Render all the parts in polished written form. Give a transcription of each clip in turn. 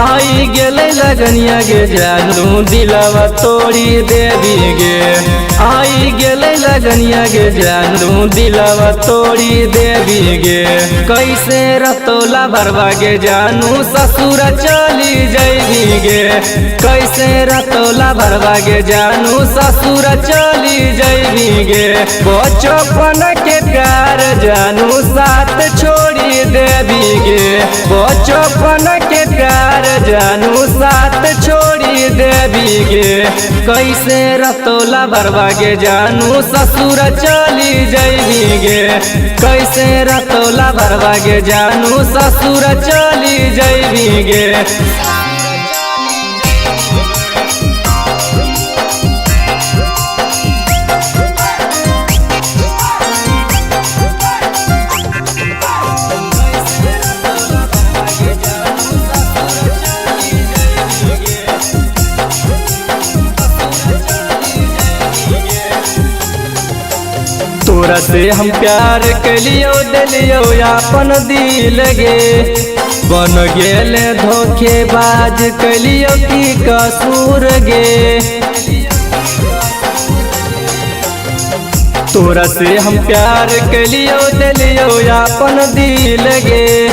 आई गेले लगनिया गे जानू दिलवा तोड़ी देवी गे। आई गेले लगनिया गे जानू दिलवा तोड़ी देवी गे। कैसे रतौला भरवा गे जानू ससुर चली जैवी गे। कैसे रतौला भरवा गे जानू ससुर चली जैवी गे। बचपन के प्यार जानू साथ छोड़ी देवी गे। बचपन के प्यार जानू साथ छोड़ी देवी गे। कैसे रतौला भरवा गे जानू ससुर चली जैवी गे। कैसे रतौला भरवा गे जानू ससुर चली जैवी गे। तोरा से हम प्यार कलियो दिलियो अपन दिल गे। बन गेले धोखेबाज कलियो की कसूर गे। तोरा से हम प्यार कलियो दिलियो अपन दिल गे।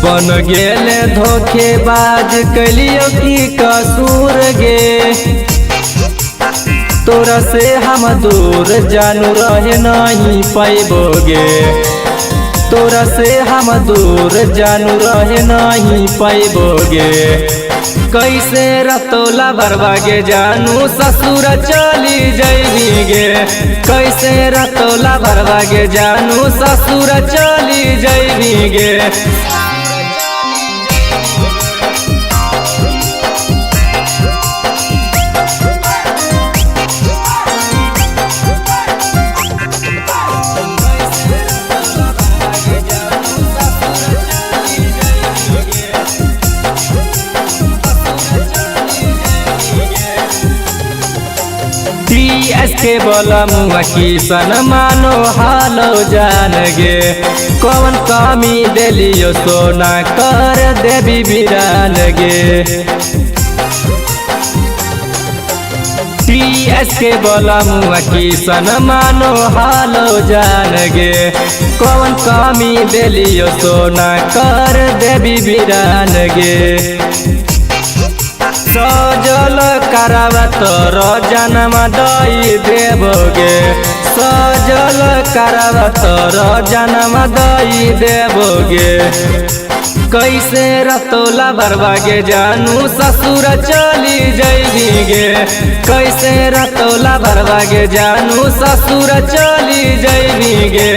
बन गेले धोखेबाज कलियो की कसूर गे। तोरा से हम दूर जानू रहे नहीं पैबोगे। तोरा से हम दूर जानू रहे नहीं पैबोगे। कैसे रतौला भरवा गे जानू ससुर चली जैवी गे। कैसे रतौला भरवा गे जानू ससुर चली जैवी गे। के बोला मुआ किसन मानो हालो जान गे। कौन कमी दिलियो सोना कर देवी बिरान गे। के बोला मुआ किसन मानो हालो जान गे। कौन कमी दिलियो सोना कर देवी बिरान गे। सजल करावा तोर जन्म दई देवोगे। सजल करावा तोर जन्म दई देवोगे। कैसे रतौला भरवा गे जानू ससुर चली जैवी गे। कैसे रतौला भरवा गे जानू ससुर चली जैवी गे।